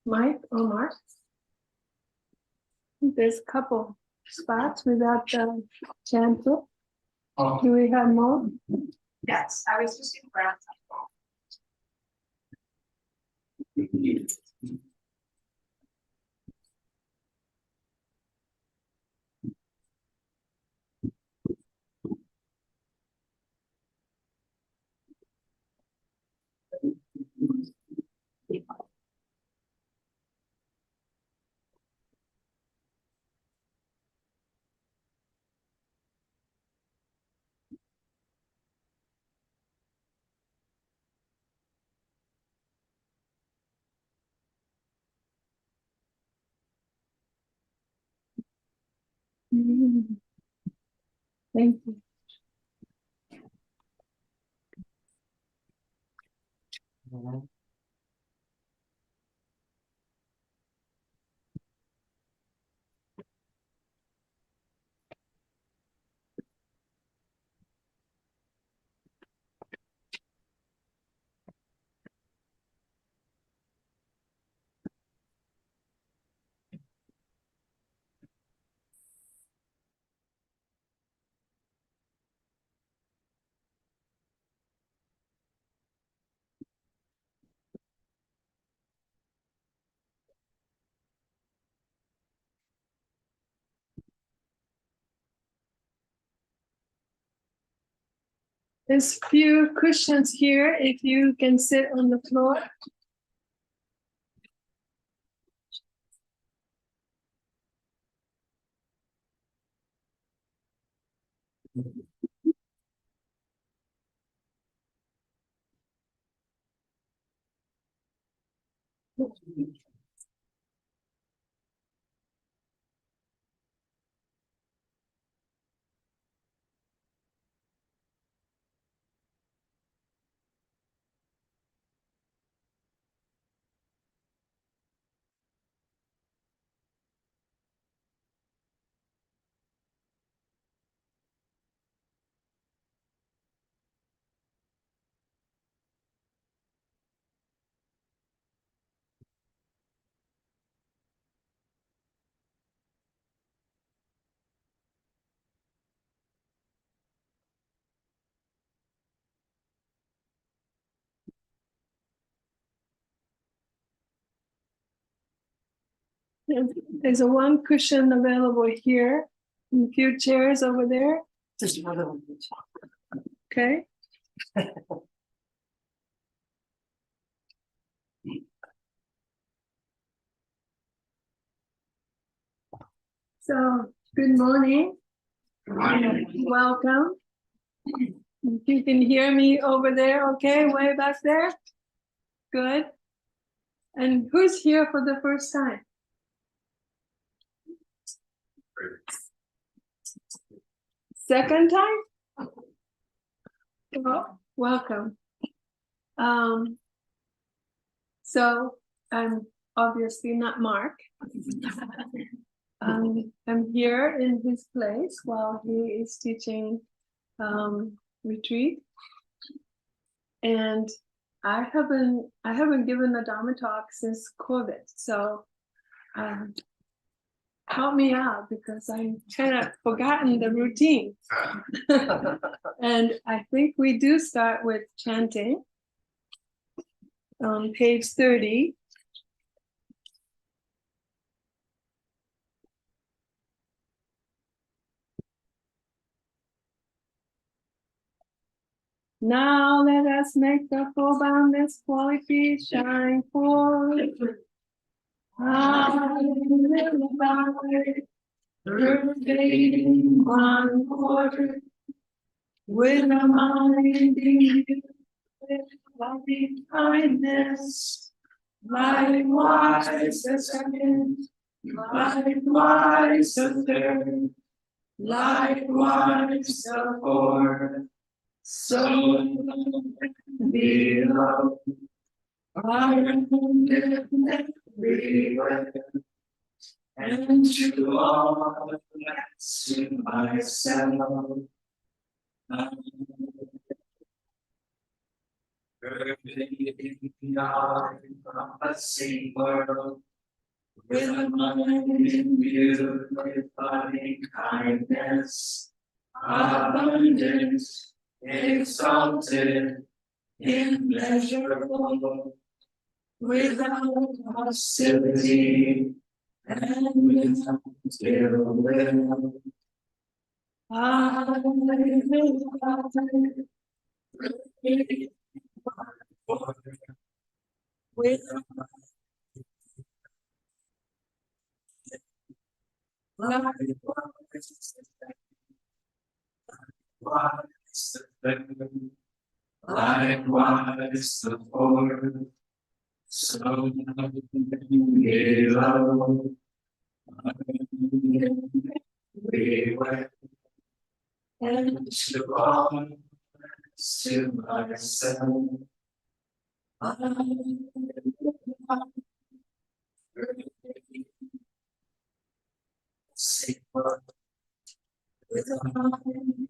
Mike or Mark? There's a couple spots without the chanter. Do we have more? Yes, I was just in brown. Mm. Thank you. There's few cushions here if you can sit on the floor. There's a one cushion available here, and a few chairs over there. Just another one. Okay. So, good morning. Welcome. If you can hear me over there, okay, way back there. Good. And who's here for the first time? Second time? Well, welcome. So I'm obviously not Mark. I'm here in his place while he is teaching retreat, and I haven't given a Dharma talk since COVID. So help me out because I'm kind of forgotten the routine. And I think we do start with chanting on page 30. Now let us make the full boundless quality shine forth. Pervading one quarter with a mind with loving kindness, likewise a second, likewise a third, likewise a fourth. So below, I am everywhere, and to all that's to myself. from the same world, with a mind imbued with loving kindness, abundant, exalted, immeasurable, without hostility, and without ill will. I with likewise the Lord, so below we went and to all to myself. See what with a mind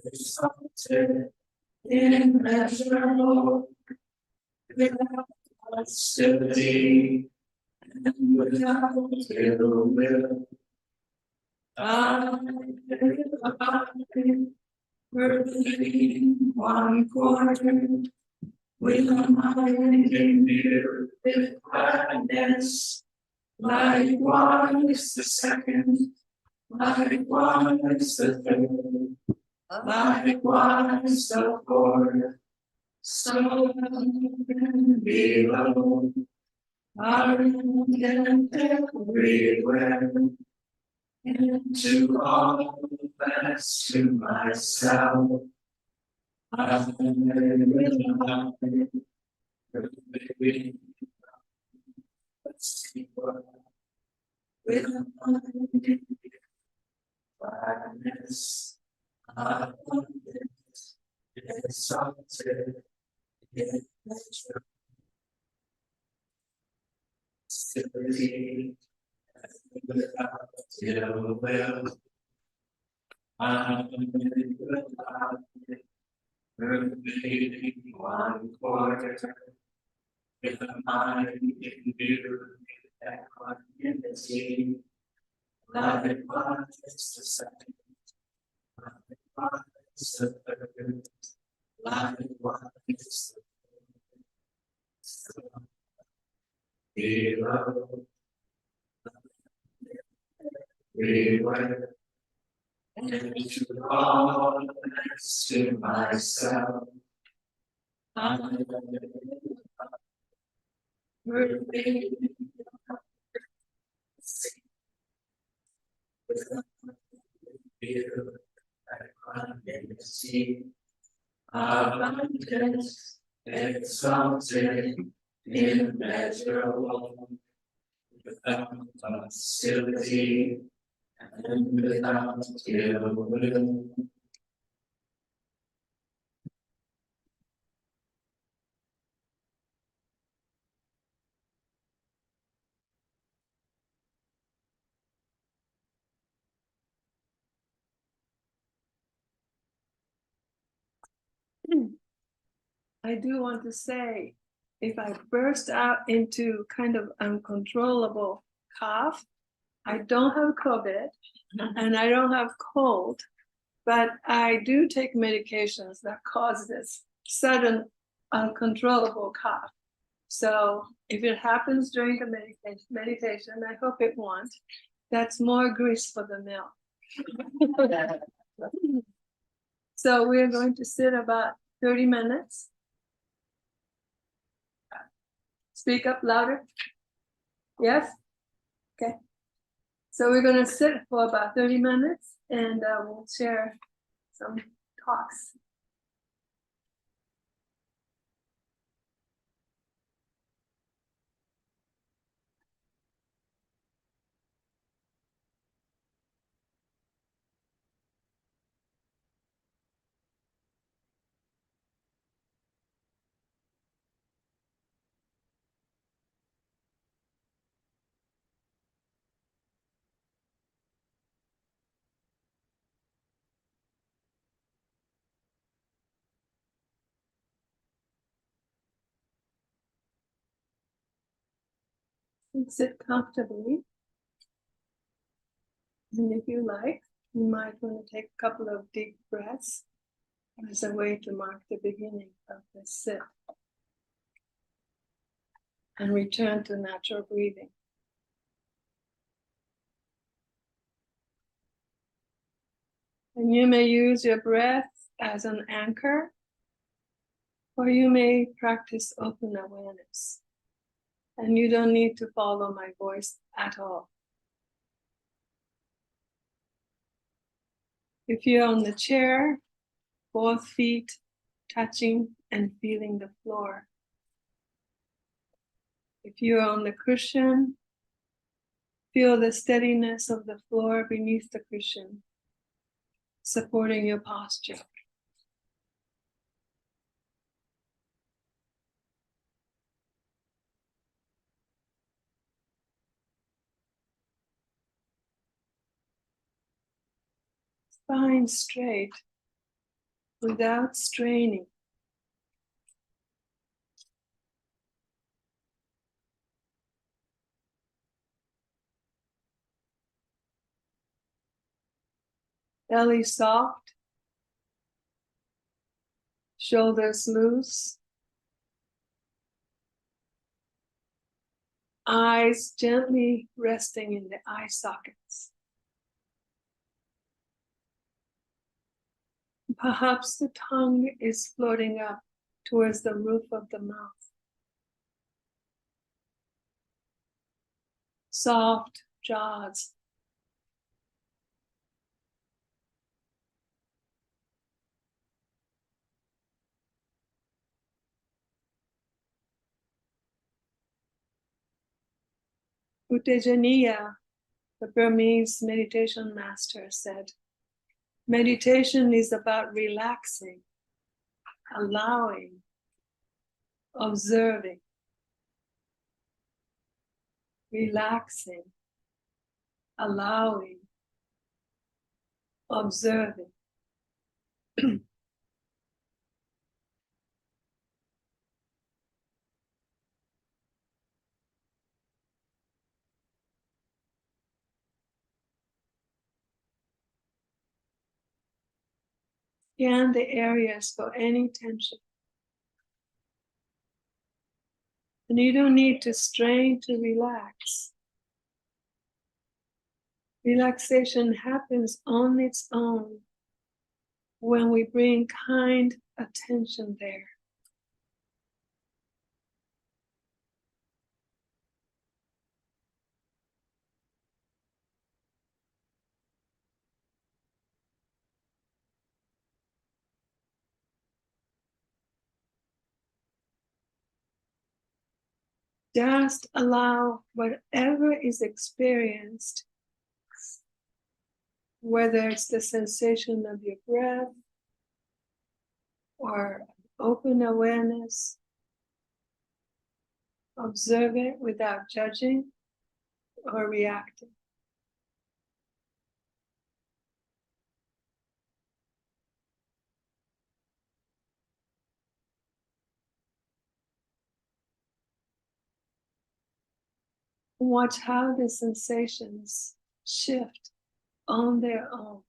exalted, immeasurable, without hostility, and without ill will. Working one quarter with a mind imbued with gladness, likewise the second, likewise the third, likewise the fourth, so below, abundant everywhere, and to all that's to myself. I will with gladness, abundant, exalted, stability, without ill will. One quarter with a mind imbued with equanimity, likewise the second, likewise the third, likewise the below, everywhere, and to all next to myself. I will be with you, equanimity, abundance, exalted, immeasurable, without hostility, and without ill will. I do want to say, if I burst out into kind of uncontrollable cough, I don't have COVID and I don't have cold, but I do take medications that cause this sudden uncontrollable cough. So if it happens during the meditation, I hope it won't. That's more grease for the mill. So we're going to sit about 30 minutes. Speak up louder. Yes? Okay. So we're going to sit for about 30 minutes and we'll share some talks. And sit comfortably. And if you like, you might want to take a couple of deep breaths as a way to mark the beginning of the sit. And return to natural breathing. And you may use your breath as an anchor, or you may practice open awareness. And you don't need to follow my voice at all. If you're on the chair, both feet touching and feeling the floor. If you're on the cushion, feel the steadiness of the floor beneath the cushion, supporting your posture. Spine straight without straining. Belly soft, shoulders loose, eyes gently resting in the eye sockets. Perhaps the tongue is floating up towards the roof of the mouth. Soft jaws. Uttejaniya, the Burmese meditation master, said, meditation is about relaxing, allowing, observing. Relaxing, allowing, observing. Scan the areas for any tension. And you don't need to strain to relax. Relaxation happens on its own when we bring kind attention there. Just allow whatever is experienced, whether it's the sensation of your breath or open awareness, observe it without judging or reacting. Watch how the sensations shift on their own.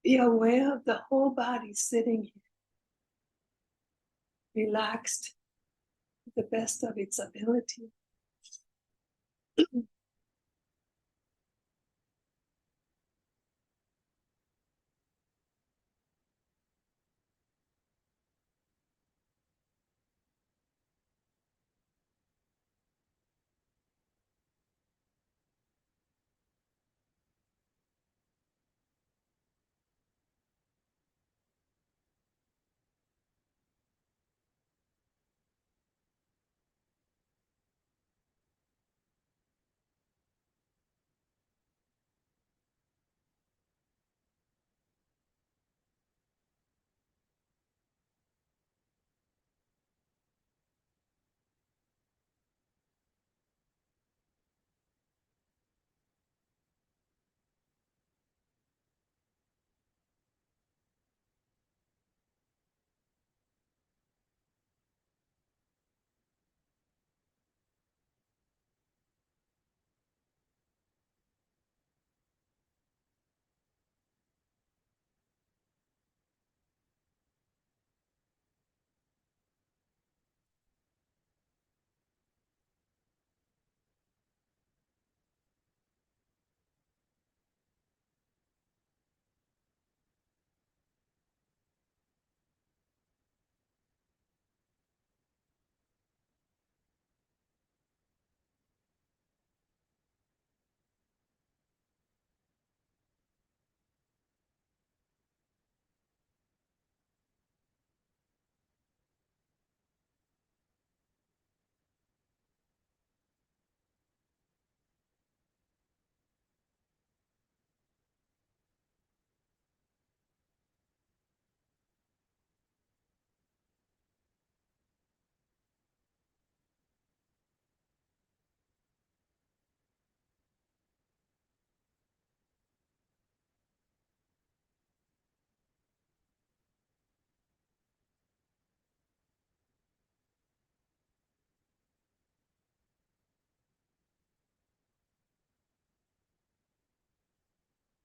Be aware of the whole body sitting here, relaxed to the best of its ability.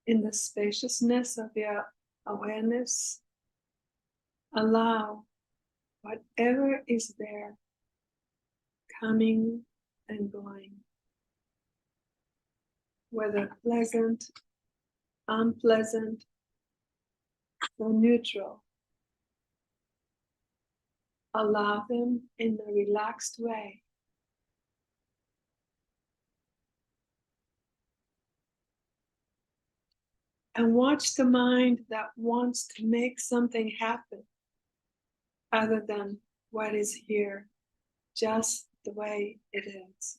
In the spaciousness of your awareness, allow whatever is there coming and going, whether pleasant, unpleasant, or neutral. Allow them in a relaxed way. And watch the mind that wants to make something happen other than what is here, just the way it is.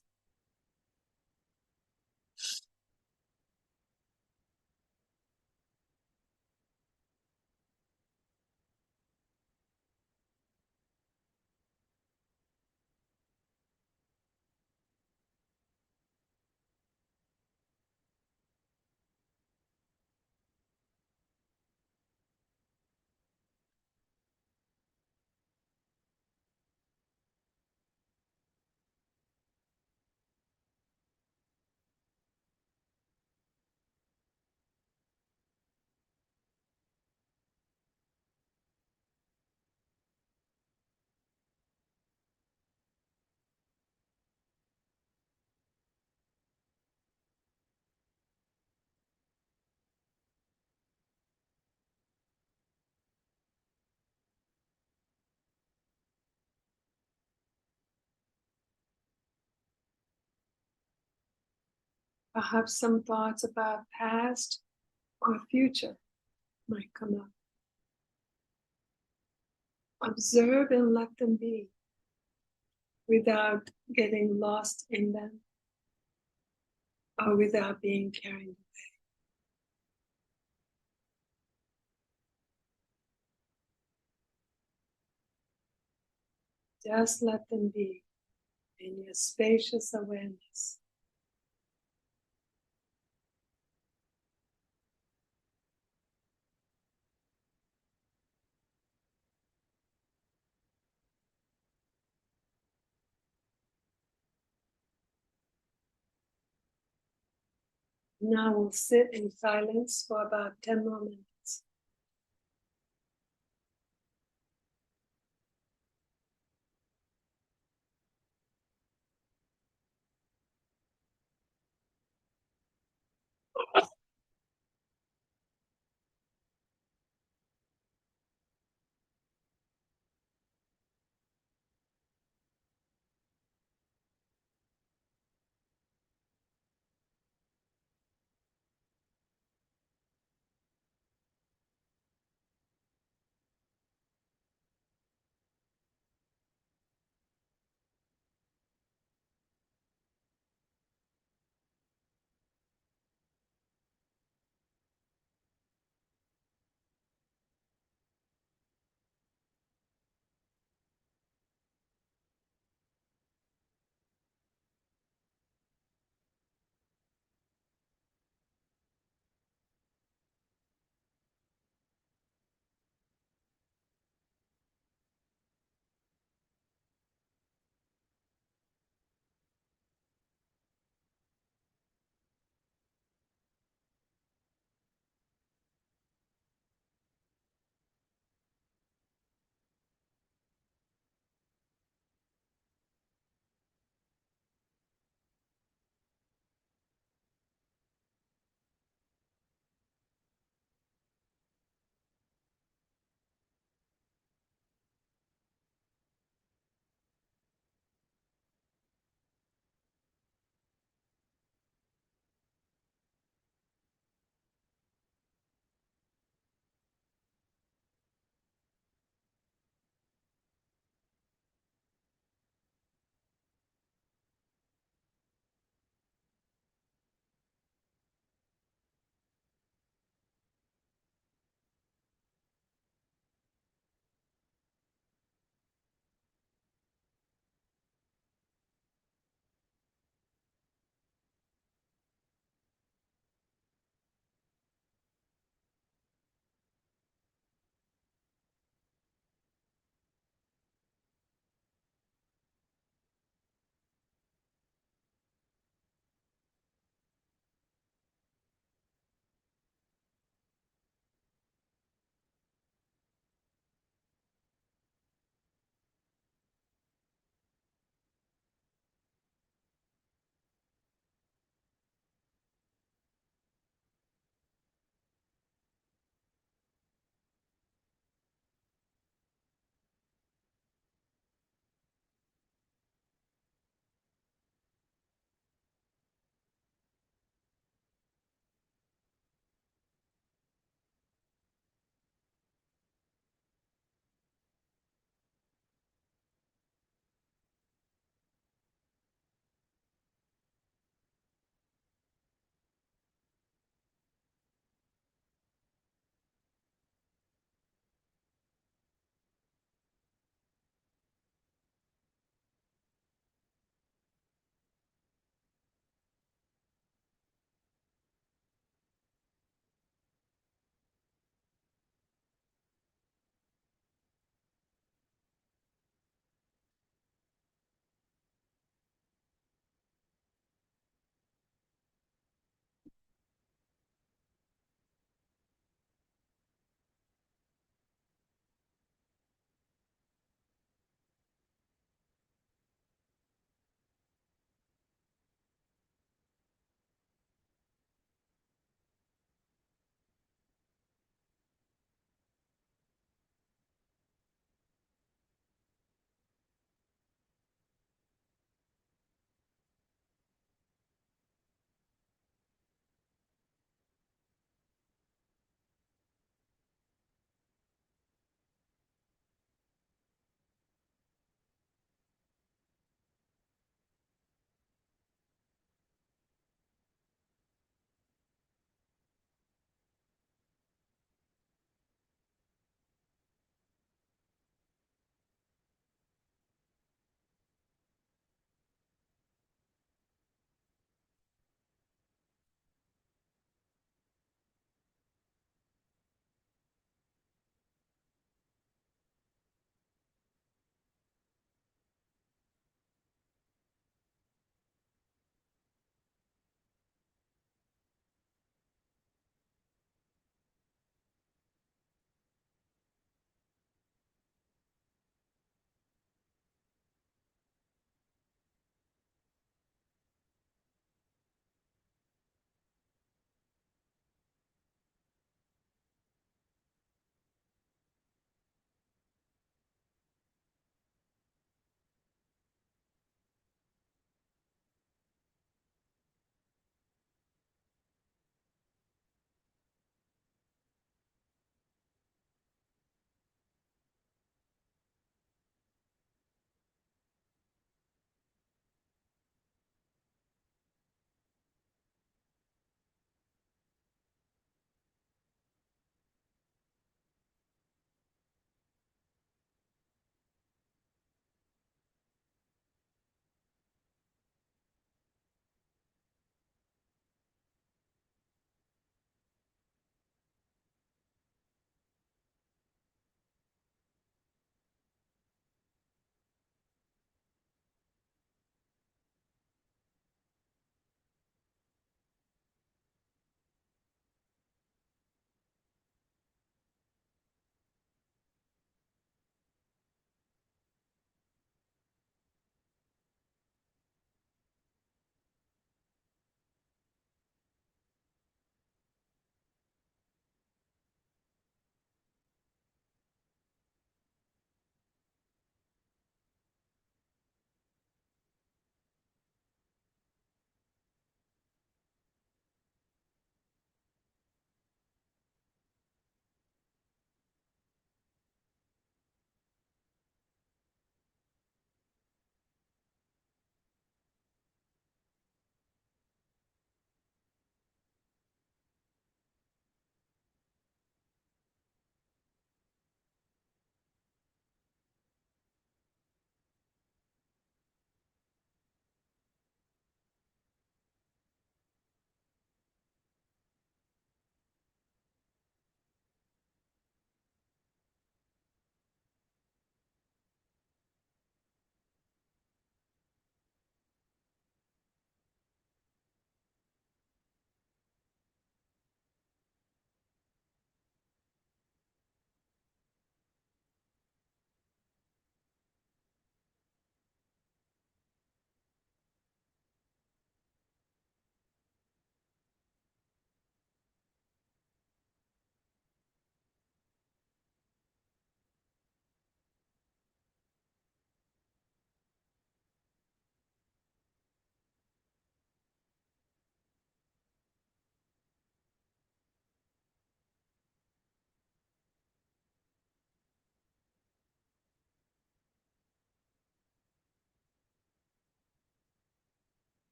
Perhaps some thoughts about past or future might come up. Observe and let them be without getting lost in them or without being carried away. Just let them be in your spacious awareness. Now we'll sit in silence for about 10 more minutes.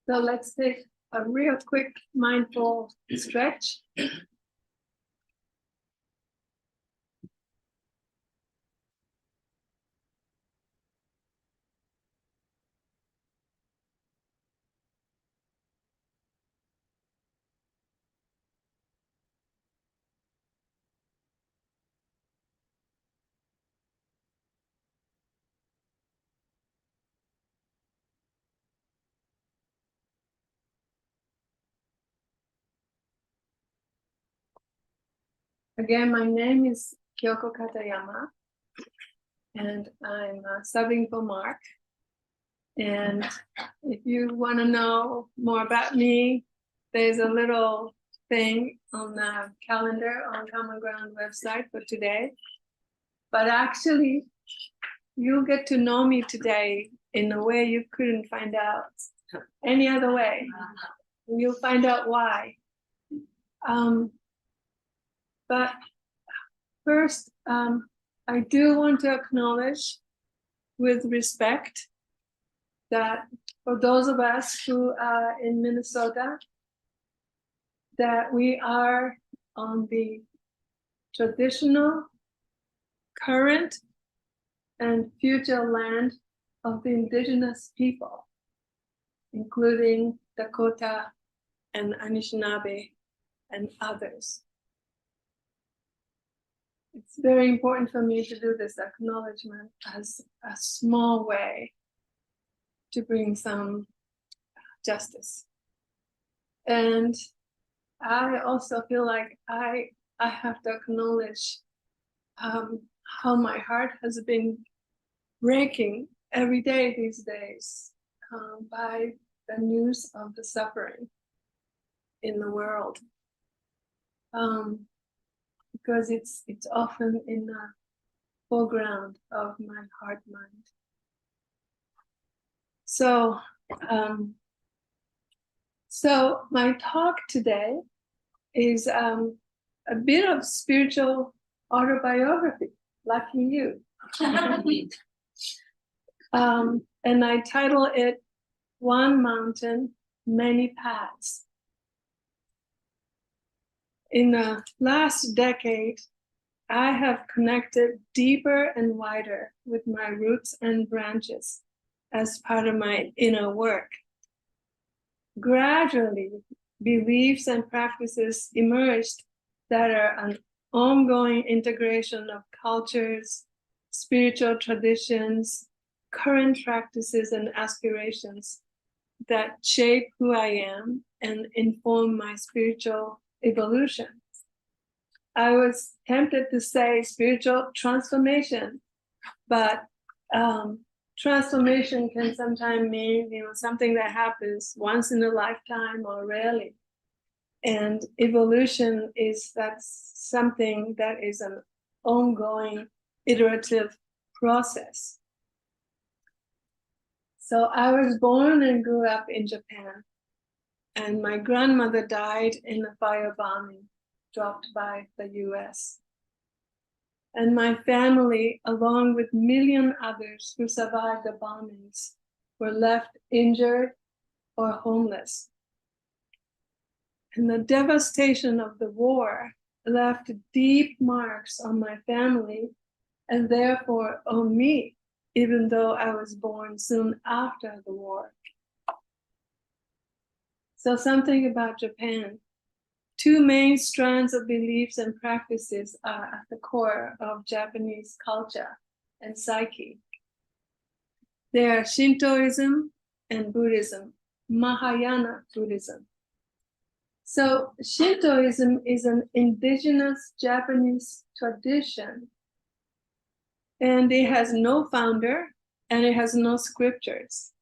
So let's take a real quick mindful stretch. Again, my name is Kyoko Katayama, and I'm subbing for Mark. And if you want to know more about me, there's a little thing on the calendar on Common Ground website for today. But actually, you'll get to know me today in a way you couldn't find out any other way. And you'll find out why. But first, I do want to acknowledge with respect that for those of us who are in Minnesota, that we are on the traditional, current, and future land of the indigenous people, including Dakota and Anishinaabe and others. It's very important for me to do this acknowledgement as a small way to bring some justice. And I also feel like I have to acknowledge how my heart has been breaking every day these days by the news of the suffering in the world. Because it's often in the foreground of my heart mind. So my talk today is a bit of spiritual autobiography, lucky you. And I title it One Mountain, Many Paths. In the last decade, I have connected deeper and wider with my roots and branches as part of my inner work. Gradually, beliefs and practices emerged that are an ongoing integration of cultures, spiritual traditions, current practices, and aspirations that shape who I am and inform my spiritual evolution. I was tempted to say spiritual transformation, but transformation can sometimes mean, something that happens once in a lifetime or rarely. And evolution that's something that is an ongoing, iterative process. So I was born and grew up in Japan, and my grandmother died in a firebombing dropped by the US. And my family, along with million others who survived the bombings, were left injured or homeless. And the devastation of the war left deep marks on my family and therefore on me, even though I was born soon after the war. So something about Japan. Two main strands of beliefs and practices are at the core of Japanese culture and psyche. They are Shintoism and Buddhism, Mahayana Buddhism. So Shintoism is an indigenous Japanese tradition, and it has no founder and it has no scriptures.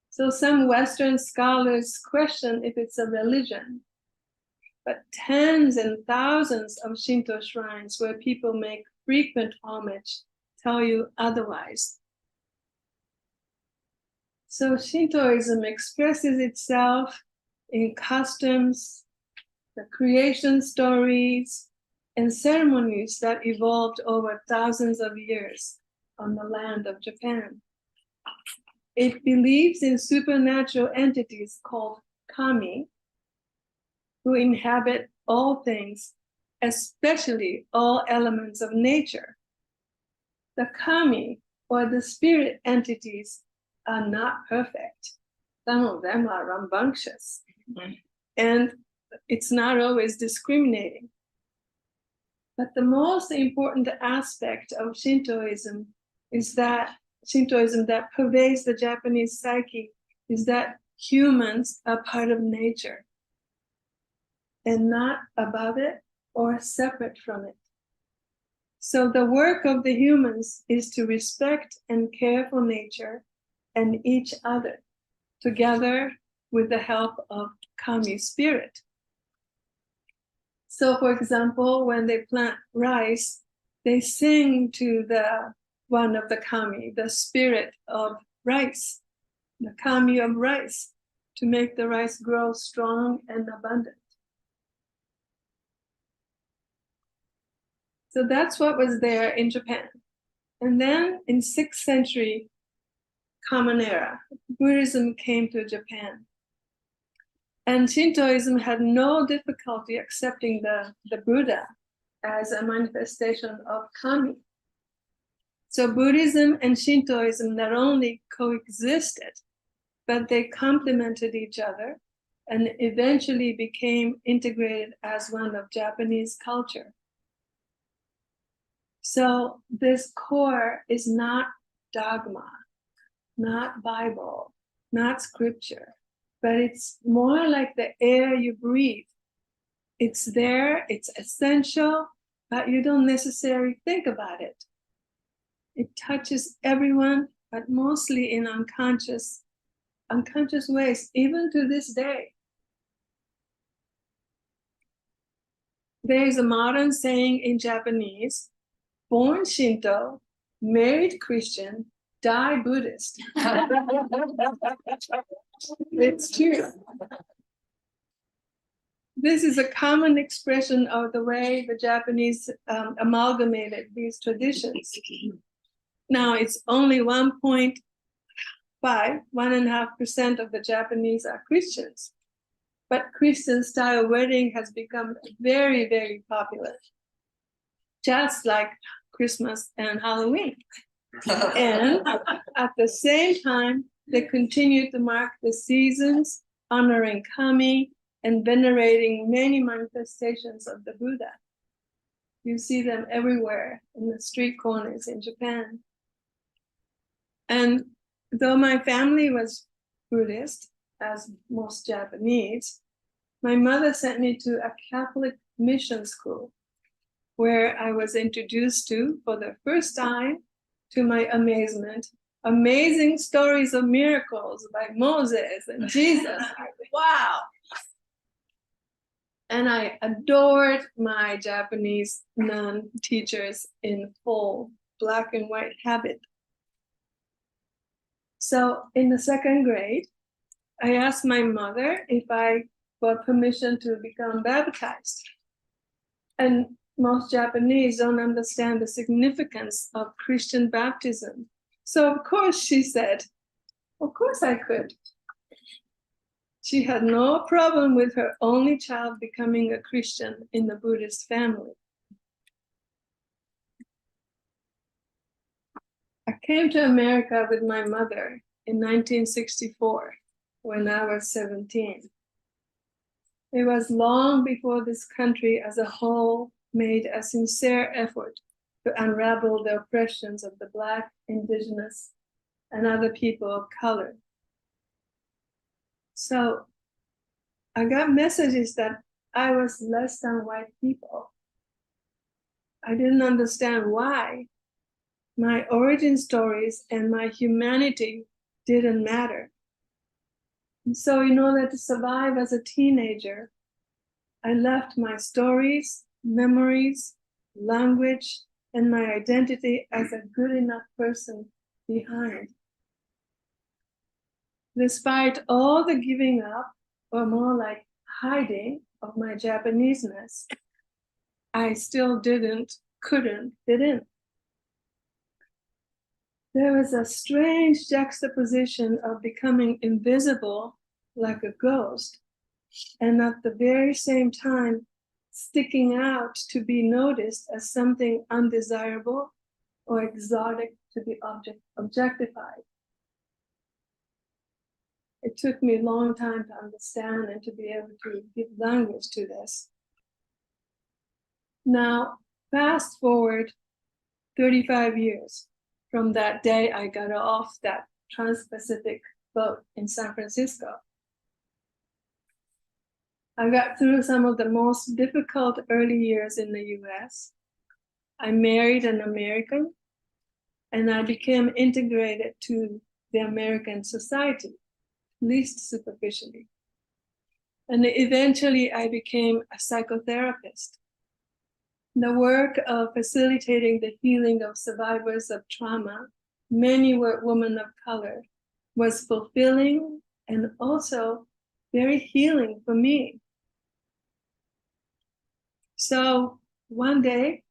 So some Western scholars question if it's a religion, but tens and thousands of Shinto shrines where people make frequent homage tell you otherwise. So Shintoism expresses itself in customs, the creation stories, and ceremonies that evolved over thousands of years on the land of Japan. It believes in supernatural entities called kami, who inhabit all things, especially all elements of nature. The kami, or the spirit entities, are not perfect. Some of them are rambunctious. And it's not always discriminating. But the most important aspect of Shintoism is that Shintoism that pervades the Japanese psyche is that humans are part of nature and not above it or separate from it. So the work of the humans is to respect and care for nature and each other, together with the help of kami spirit. So for example, when they plant rice, they sing to the one of the kami, the spirit of rice, the kami of rice, to make the rice grow strong and abundant. So that's what was there in Japan. And then in 6th century Common Era, Buddhism came to Japan. And Shintoism had no difficulty accepting the Buddha as a manifestation of kami. So Buddhism and Shintoism not only coexisted, but they complemented each other and eventually became integrated as one of Japanese culture. So this core is not dogma, not Bible, not scripture, but it's more like the air you breathe. It's there, it's essential, but you don't necessarily think about it. It touches everyone, but mostly in unconscious ways, even to this day. There is a modern saying in Japanese, born Shinto, married Christian, die Buddhist. It's true. This is a common expression of the way the Japanese amalgamated these traditions. Now it's only 1.5% of the Japanese are Christians, but Christian style wedding has become very, very popular, just like Christmas and Halloween. And at the same time, they continue to mark the seasons, honoring kami and venerating many manifestations of the Buddha. You see them everywhere in the street corners in Japan. And though my family was Buddhist, as most Japanese, my mother sent me to a Catholic mission school where I was introduced to, for the first time, to my amazement, amazing stories of miracles by Moses and Jesus. Wow. And I adored my Japanese nun teachers in full black and white habit. So in the 2nd grade, I asked my mother if I got permission to become baptized. And most Japanese don't understand the significance of Christian baptism. So of course she said, of course I could. She had no problem with her only child becoming a Christian in the Buddhist family. I came to America with my mother in 1964 when I was 17. It was long before this country as a whole made a sincere effort to unravel the oppressions of the Black, Indigenous, and other people of color. So I got messages that I was less than white people. I didn't understand why. My origin stories and my humanity didn't matter. And so in order to survive as a teenager, I left my stories, memories, language, and my identity as a good enough person behind. Despite all the giving up, or more like hiding, of my Japaneseness, I still couldn't fit in. there was a strange juxtaposition of becoming invisible like a ghost, and at the very same time sticking out to be noticed as something undesirable or exotic to be objectified. It took me a long time to understand and to be able to give language to this. Now, fast forward 35 years from that day I got off that Trans-Pacific boat in San Francisco. I got through some of the most difficult early years in the US. I married an American, and I became integrated to the American society, at least superficially. And eventually I became a psychotherapist. The work of facilitating the healing of survivors of trauma, many were women of color, was fulfilling and also very healing for me. So one day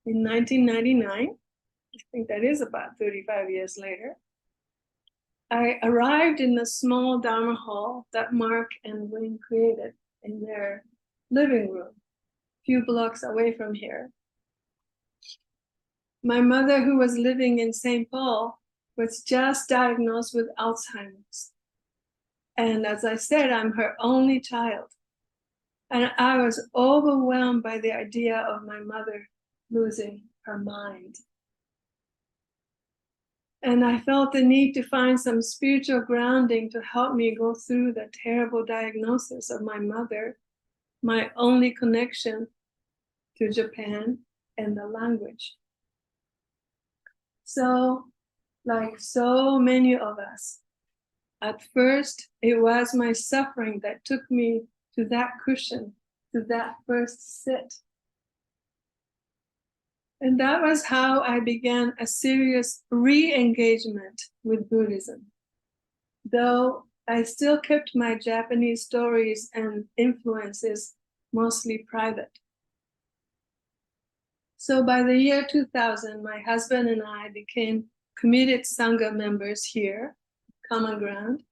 in 1999, I think that is about 35 years later, I arrived in the small Dharma hall that Mark and Wayne created in their living room, a few blocks away from here. My mother, who was living in St. Paul, was just diagnosed with Alzheimer's. And as I said, I'm her only child. And I was overwhelmed by the idea of my mother losing her mind. And I felt the need to find some spiritual grounding to help me go through the terrible diagnosis of my mother, my only connection to Japan and the language. So, like so many of us, at first it was my suffering that took me to that cushion, to that first sit. And that was how I began a serious re-engagement with Buddhism. Though I still kept my Japanese stories and influences mostly private. So by the year 2000, my husband and I became committed Sangha members here, Common Ground,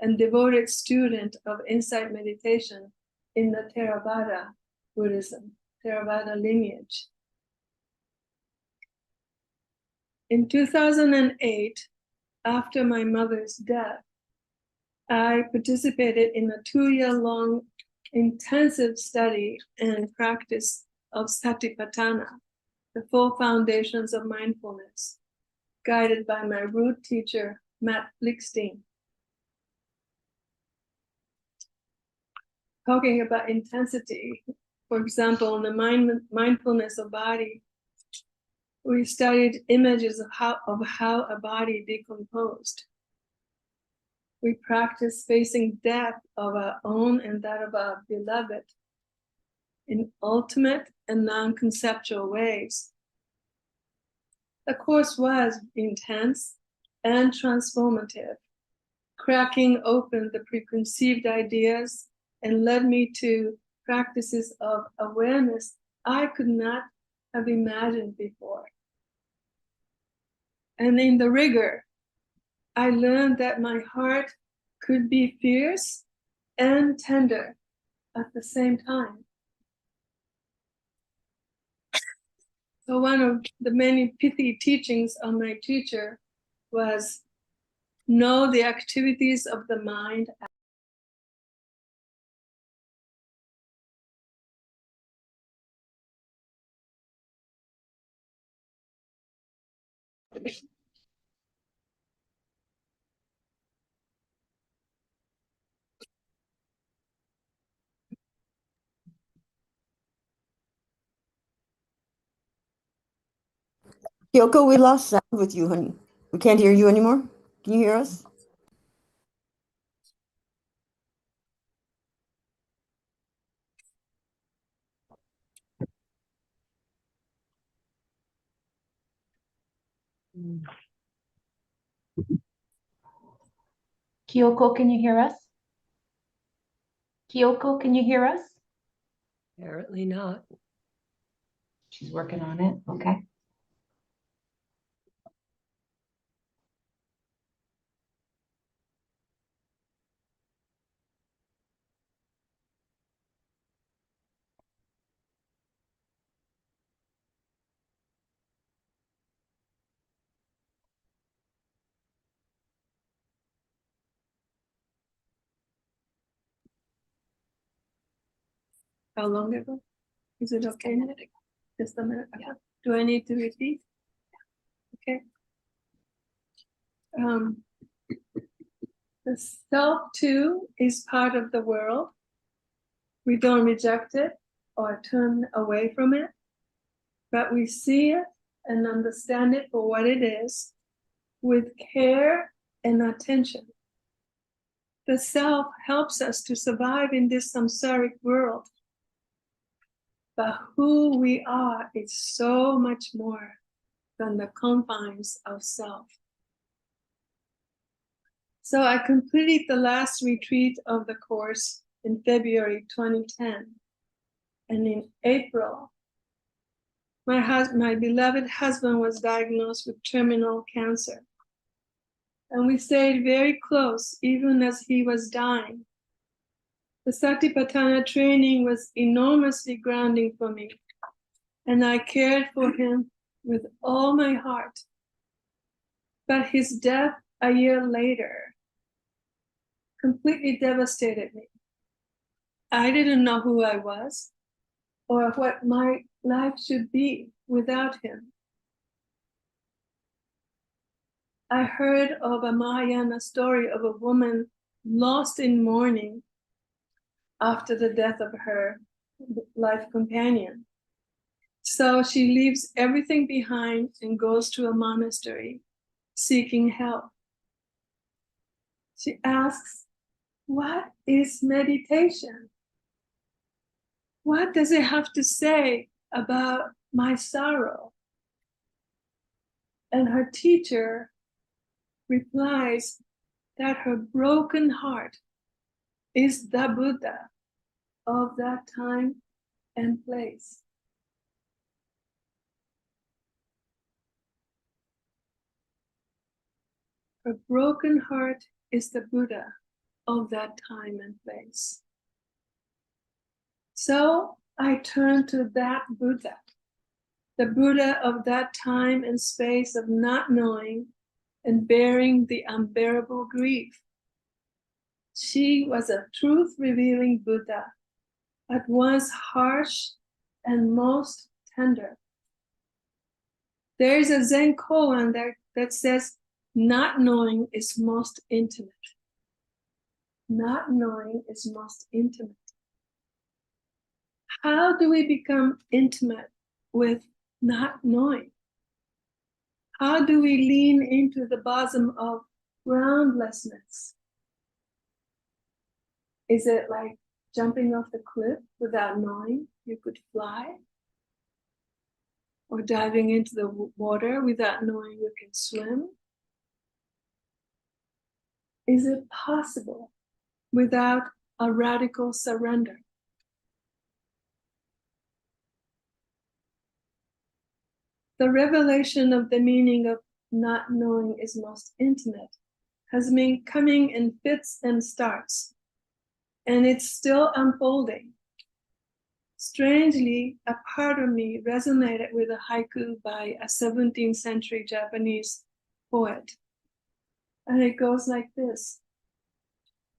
and devoted student of insight meditation in the Theravada Buddhism, Theravada lineage. In 2008, after my mother's death, I participated in a 2-year-long intensive study and practice of Satipatthana, the 4 foundations of mindfulness, guided by my root teacher, Matt Blickstein. Talking about intensity, for example, in the mindfulness of body, we studied images of how a body decomposed. We practiced facing death of our own and that of our beloved in ultimate and non-conceptual ways. The course was intense and transformative, cracking open the preconceived ideas and led me to practices of awareness I could not have imagined before. And in the rigor, I learned that my heart could be fierce and tender at the same time. So one of the many pithy teachings of my teacher was, know the activities of the mind. Kyoko, we lost sound with you, honey. We can't hear you anymore. Can you hear us? Kyoko, can you hear us? Kyoko, can you hear us? Apparently not. She's working on it. Okay. How long ago? Is it okay? Just a minute. Yeah. Do I need to repeat? Okay. The self too is part of the world. We don't reject it or turn away from it, but we see it and understand it for what it is with care and attention. The self helps us to survive in this samsaric world. But who we are is so much more than the confines of self. So I completed the last retreat of the course in February 2010. And in April, my beloved husband was diagnosed with terminal cancer. And we stayed very close even as he was dying. The Satipatthana training was enormously grounding for me, and I cared for him with all my heart. But his death a year later completely devastated me. I didn't know who I was or what my life should be without him. I heard of a Mahayana story of a woman lost in mourning after the death of her life companion. So she leaves everything behind and goes to a monastery seeking help. She asks, "What is meditation? What does it have to say about my sorrow?" And her teacher replies that her broken heart is the Buddha of that time and place. Her broken heart is the Buddha of that time and place. So I turn to that Buddha, the Buddha of that time and space of not knowing and bearing the unbearable grief. She was a truth-revealing Buddha, at once harsh and most tender. There is a Zen koan that says, not knowing is most intimate. Not knowing is most intimate. How do we become intimate with not knowing? How do we lean into the bosom of groundlessness? Is it like jumping off the cliff without knowing you could fly? Or diving into the water without knowing you can swim? Is it possible without a radical surrender? The revelation of the meaning of not knowing is most intimate has been coming in fits and starts, and it's still unfolding. Strangely, a part of me resonated with a haiku by a 17th century Japanese poet. And it goes like this.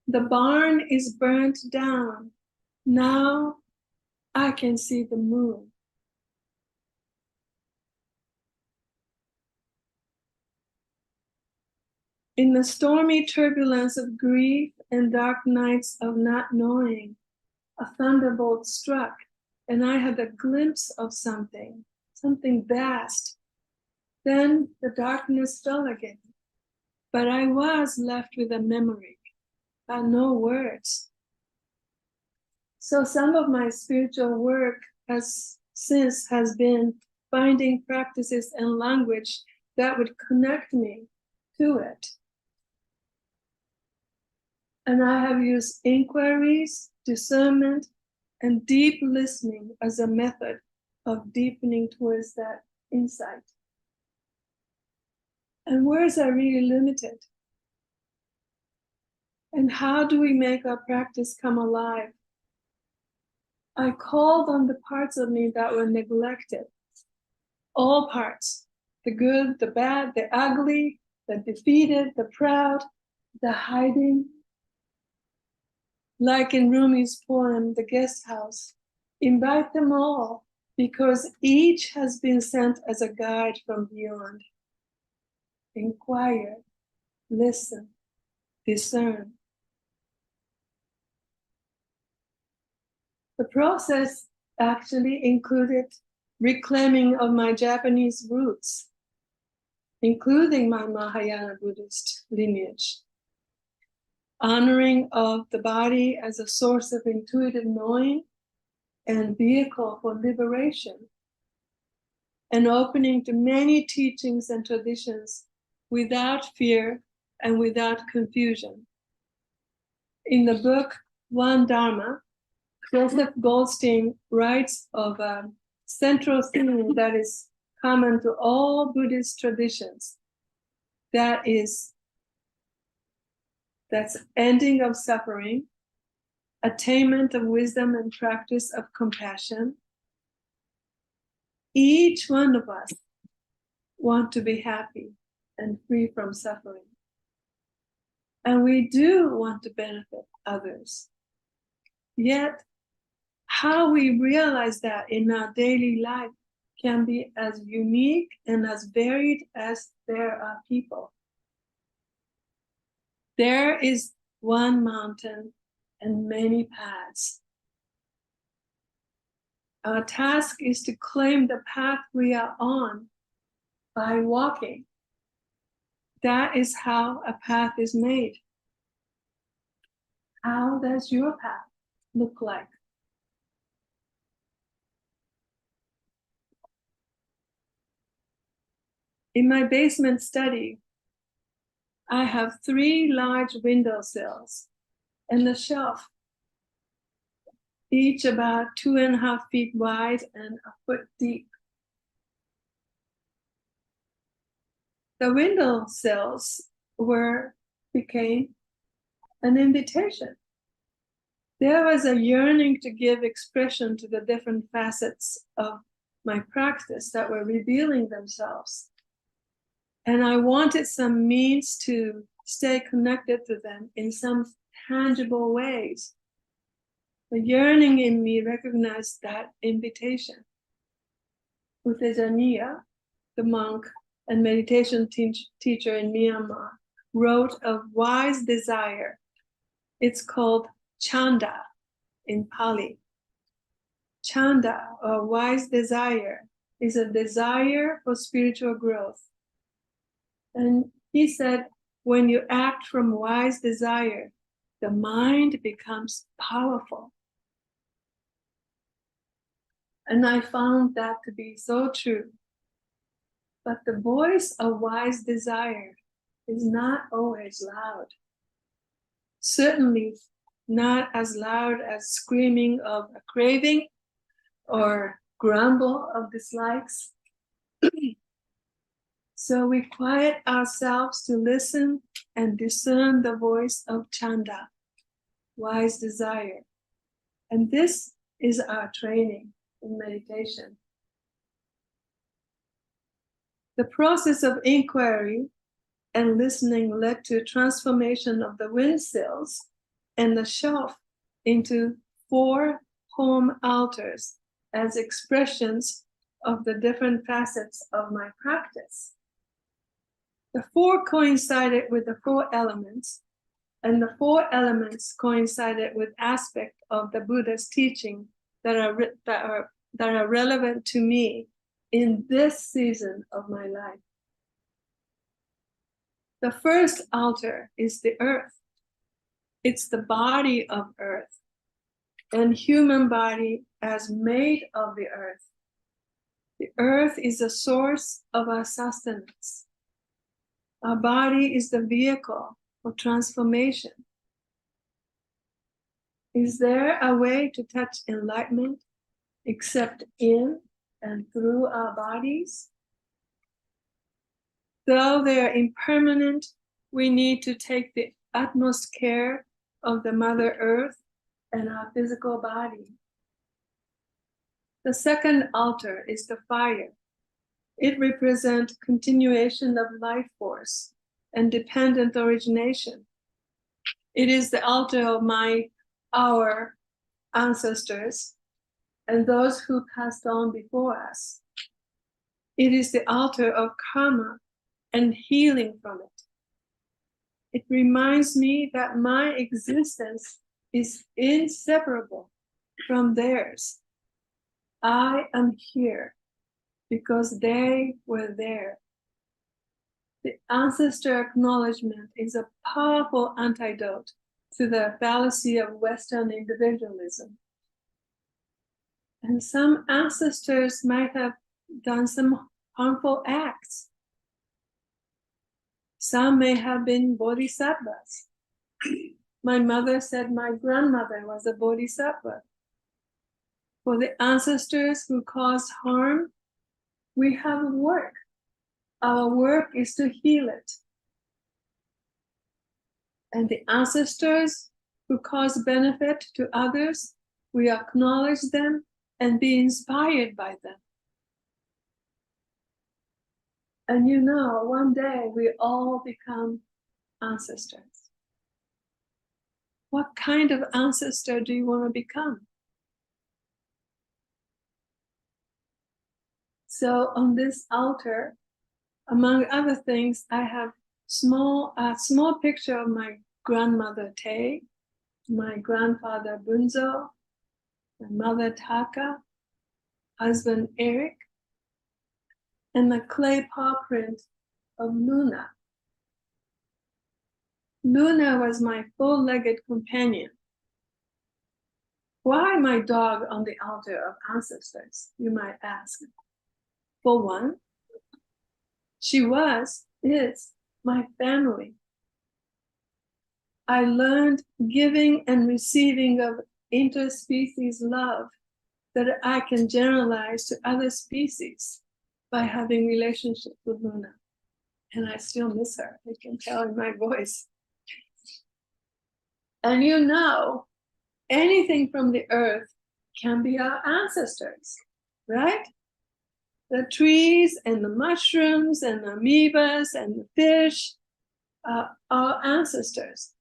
The barn is burnt down. Now I can see the moon. In the stormy turbulence of grief and dark nights of not knowing, a thunderbolt struck, and I had a glimpse of something vast. Then the darkness fell again, but I was left with a memory, but no words. So some of my spiritual work has been finding practices and language that would connect me to it. And I have used inquiries, discernment, and deep listening as a method of deepening towards that insight. And words are really limited. And how do we make our practice come alive? I called on the parts of me that were neglected. All parts, the good, the bad, the ugly, the defeated, the proud, the hiding. Like in Rumi's poem, The Guest House, Invite them all, because each has been sent as a guide from beyond. Inquire, listen, discern. The process actually included reclaiming of my Japanese roots, including my Mahayana Buddhist lineage, honoring of the body as a source of intuitive knowing and vehicle for liberation, and opening to many teachings and traditions without fear and without confusion. In the book One Dharma, Joseph Goldstein writes of a central theme that is common to all Buddhist traditions. That's ending of suffering, attainment of wisdom and practice of compassion. Each one of us want to be happy and free from suffering. And we do want to benefit others. Yet, how we realize that in our daily life can be as unique and as varied as there are people. There is one mountain and many paths. Our task is to claim the path we are on by walking. That is how a path is made. How does your path look like? In my basement study, I have 3 large windowsills and a shelf, each about 2.5 feet wide and a foot deep. The windowsills became an invitation. There was a yearning to give expression to the different facets of my practice that were revealing themselves. And I wanted some means to stay connected to them in some tangible ways. The yearning in me recognized that invitation. Utejaniya, the monk and meditation teacher in Myanmar, wrote of wise desire. It's called chanda in Pali. Chanda, or wise desire, is a desire for spiritual growth. And he said, when you act from wise desire, the mind becomes powerful. And I found that to be so true. But the voice of wise desire is not always loud. Certainly not as loud as screaming of a craving or grumble of dislikes. So we quiet ourselves to listen and discern the voice of chanda, wise desire. And this is our training in meditation. The process of inquiry and listening led to a transformation of the windsills and the shelf into 4 home altars as expressions of the different facets of my practice. The 4 coincided with the 4 elements, and the 4 elements coincided with aspects of the Buddha's teaching that are relevant to me in this season of my life. The first altar is the earth. It's the body of earth, and human body as made of the earth. The earth is the source of our sustenance. Our body is the vehicle for transformation. Is there a way to touch enlightenment except in and through our bodies? Though they are impermanent, we need to take the utmost care of the Mother Earth and our physical body. The second altar is the fire. It represents continuation of life force and dependent origination. It is the altar of our ancestors, and those who passed on before us. It is the altar of karma and healing from it. It reminds me that my existence is inseparable from theirs. I am here because they were there. The ancestor acknowledgement is a powerful antidote to the fallacy of Western individualism. And some ancestors might have done some harmful acts. Some may have been bodhisattvas. My mother said my grandmother was a bodhisattva. For the ancestors who caused harm, we have work. Our work is to heal it. And the ancestors who cause benefit to others, we acknowledge them and be inspired by them. And you know, one day we all become ancestors. What kind of ancestor do you want to become? So on this altar, among other things, I have a small picture of my grandmother Tei, my grandfather Bunzo, my mother Taka, husband Eric, and the clay paw print of Luna. Luna was my full-legged companion. Why my dog on the altar of ancestors, you might ask? For one, she is my family. I learned giving and receiving of interspecies love that I can generalize to other species by having relationships with Luna. And I still miss her. I can tell in my voice. And you know, anything from the earth can be our ancestors, right? The trees and the mushrooms and the amoebas and the fish are our ancestors.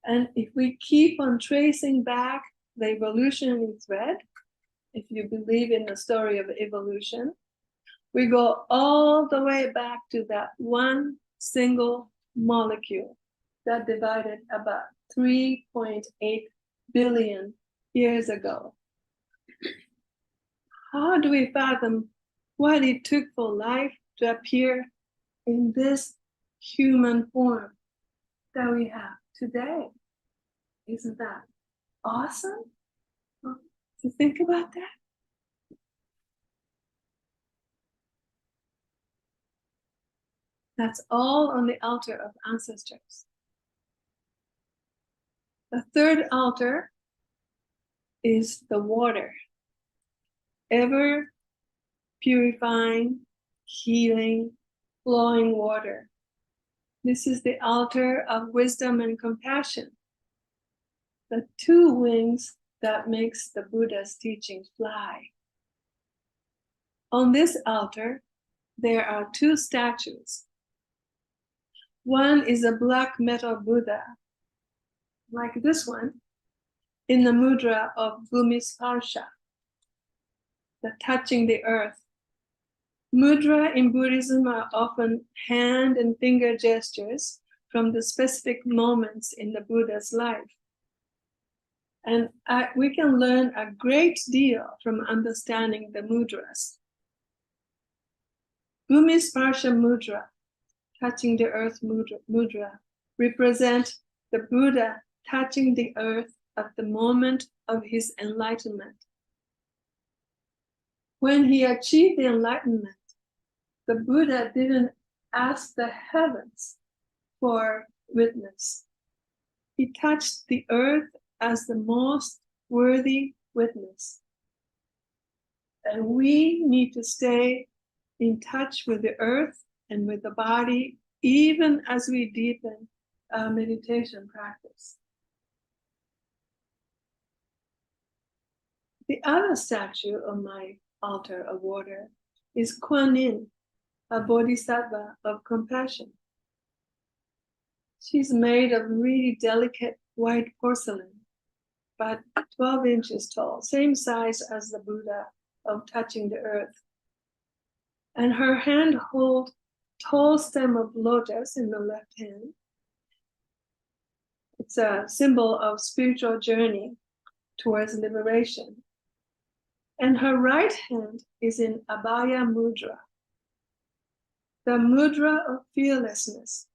And if we keep on tracing back the evolutionary thread, if you believe in the story of evolution, we go all the way back to that one single molecule that divided about 3.8 billion years ago. How do we fathom what it took for life to appear in this human form that we have today? Isn't that awesome? To think about that? That's all on the altar of ancestors. The third altar is the water, ever purifying, healing, flowing water. This is the altar of wisdom and compassion, the two wings that makes the Buddha's teaching fly. On this altar, there are two statues. One is a black metal Buddha, like this one, in the mudra of Bhumisparsha, the touching the earth. Mudra in Buddhism are often hand and finger gestures from the specific moments in the Buddha's life. And we can learn a great deal from understanding the mudras. Bhumisparsha mudra, touching the earth mudra, represent the Buddha touching the earth at the moment of his enlightenment. When he achieved the enlightenment, the Buddha didn't ask the heavens for witness. He touched the earth as the most worthy witness. And we need to stay in touch with the earth and with the body, even as we deepen our meditation practice. The other statue on my altar of water is Kuan Yin, a bodhisattva of compassion. She's made of really delicate white porcelain. about 12 inches tall, same size as the Buddha of touching the earth. And her hand holds tall stem of lotus in the left hand. It's a symbol of spiritual journey towards liberation. And her right hand is in Abhaya Mudra, the mudra of fearlessness.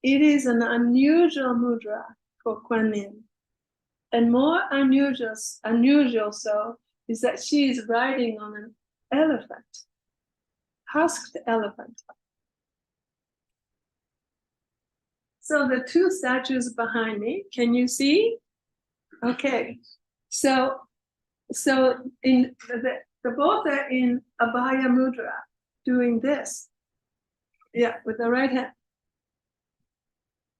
It is an unusual mudra for Kuan Yin. And more unusual so is that she is riding on an elephant, husked elephant. So the two statues behind me, can you see? Okay, so in the both are in Abhaya Mudra, doing this. Yeah, with the right hand.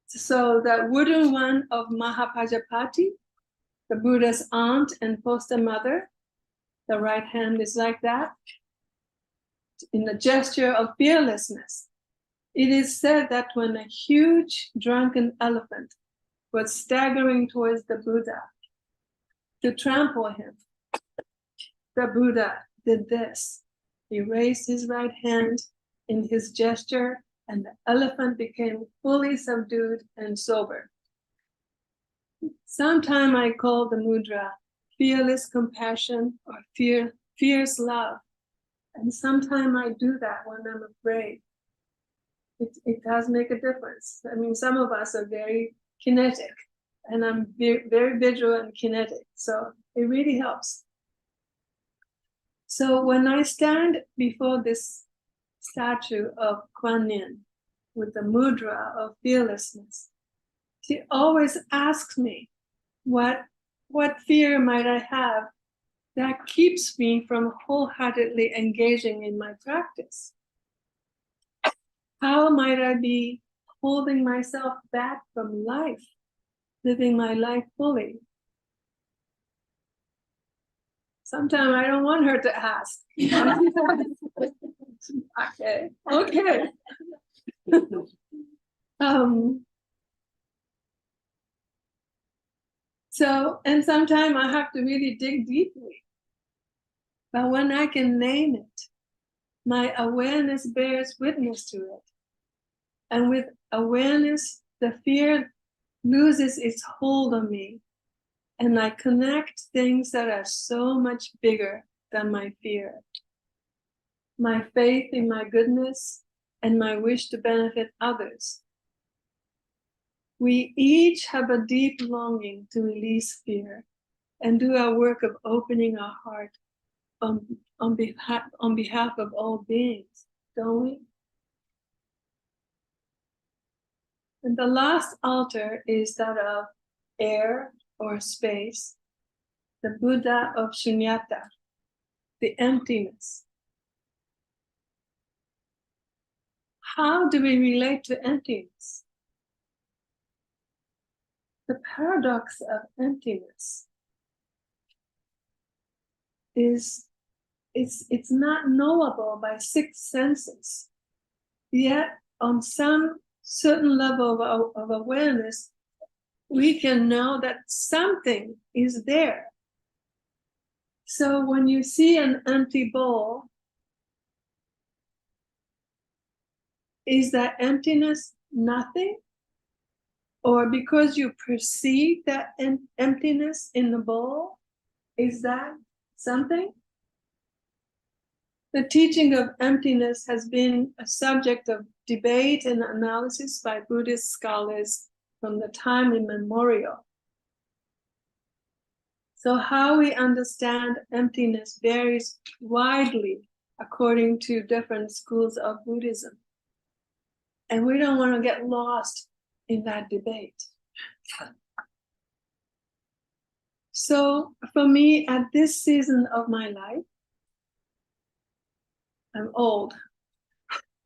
So the wooden one of Mahapajapati, the Buddha's aunt and foster mother, the right hand is like that, in the gesture of fearlessness. It is said that when a huge drunken elephant was staggering towards the Buddha to trample him, the Buddha did this. He raised his right hand in his gesture, and the elephant became fully subdued and sober. Sometime I call the mudra fearless compassion or fierce love. And sometime I do that when I'm afraid. It does make a difference. I mean, some of us are very kinetic, and I'm very visual and kinetic. So it really helps. So when I stand before this statue of Kuan Yin with the mudra of fearlessness, she always asks me, what fear might I have that keeps me from wholeheartedly engaging in my practice? How might I be holding myself back from life, living my life fully? Sometimes I don't want her to ask. Okay. So, and sometimes I have to really dig deeply. But when I can name it, my awareness bears witness to it. And with awareness, the fear loses its hold on me. And I connect things that are so much bigger than my fear. My faith in my goodness and my wish to benefit others. We each have a deep longing to release fear and do our work of opening our heart on behalf of all beings, don't we? And the last altar is that of air or space, the Buddha of Shunyata, the emptiness. How do we relate to emptiness? The paradox of emptiness is it's not knowable by six senses, yet on some certain level of awareness, we can know that something is there. So when you see an empty bowl, is that emptiness nothing? Or because you perceive that emptiness in the bowl, is that something? The teaching of emptiness has been a subject of debate and analysis by Buddhist scholars from the time immemorial. So how we understand emptiness varies widely according to different schools of Buddhism. And we don't want to get lost in that debate. So for me, at this season of my life, I'm old.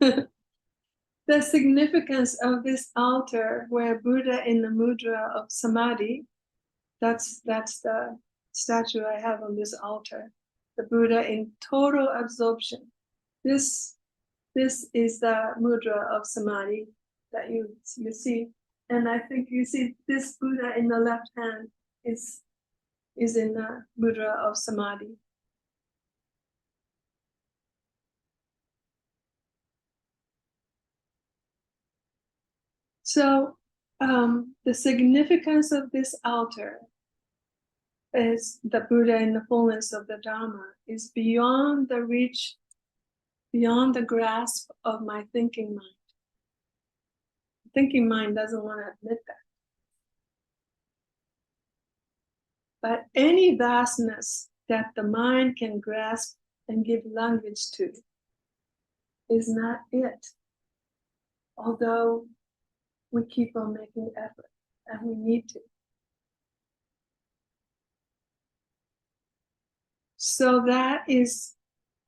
The significance of this altar where Buddha in the mudra of samadhi, that's the statue I have on this altar, the Buddha in total absorption. This is the mudra of samadhi that you see. And I think you see this Buddha in the left hand is in the mudra of samadhi. So the significance of this altar is the Buddha in the fullness of the Dharma is beyond the reach, beyond the grasp of my thinking mind. Thinking mind doesn't want to admit that. But any vastness that the mind can grasp and give language to is not it. Although we keep on making effort, and we need to. So that is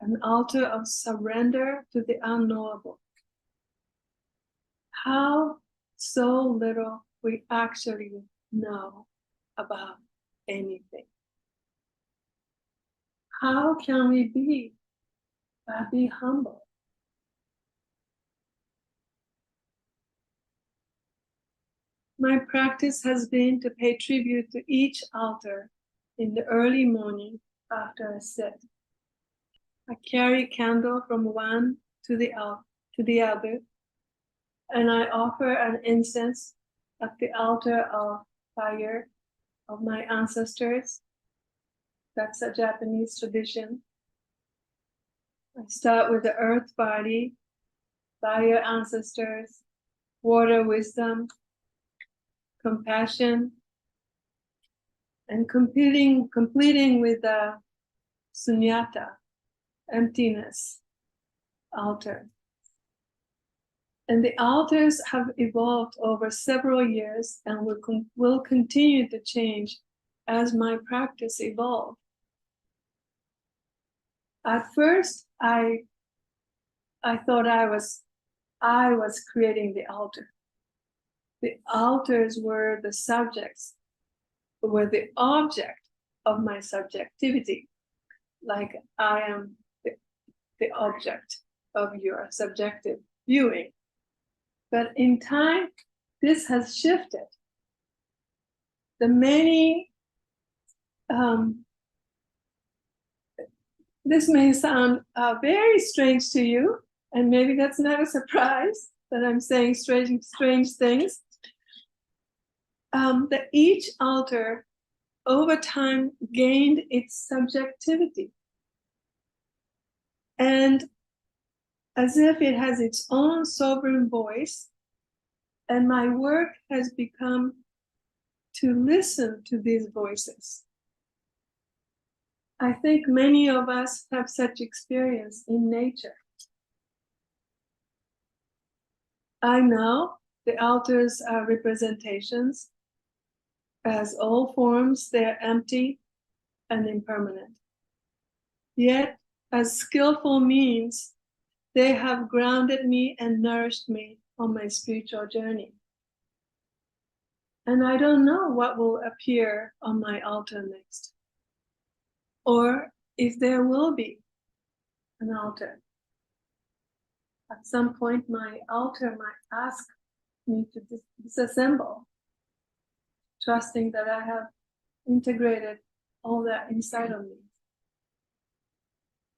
an altar of surrender to the unknowable. How so little we actually know about anything. How can we be humble? My practice has been to pay tribute to each altar in the early morning after I sit. I carry candle from one to the other, and I offer an incense at the altar of fire of my ancestors. That's a Japanese tradition. I start with the earth body, fire ancestors, water wisdom, compassion, and completing with the sunyata, emptiness altar. And the altars have evolved over several years and will continue to change as my practice evolves. At first, I thought I was creating the altar. The altars were the subjects, were the object of my subjectivity. Like I am the object of your subjective viewing. But in time, this has shifted. The many, this may sound very strange to you, and maybe that's not a surprise that I'm saying strange things. That each altar over time gained its subjectivity. And as if it has its own sovereign voice, and my work has become to listen to these voices. I think many of us have such experience in nature. I know the altars are representations. As all forms, they're empty and impermanent. Yet, as skillful means, they have grounded me and nourished me on my spiritual journey. And I don't know what will appear on my altar next, or if there will be an altar. At some point, my altar might ask me to disassemble, trusting that I have integrated all that inside of me.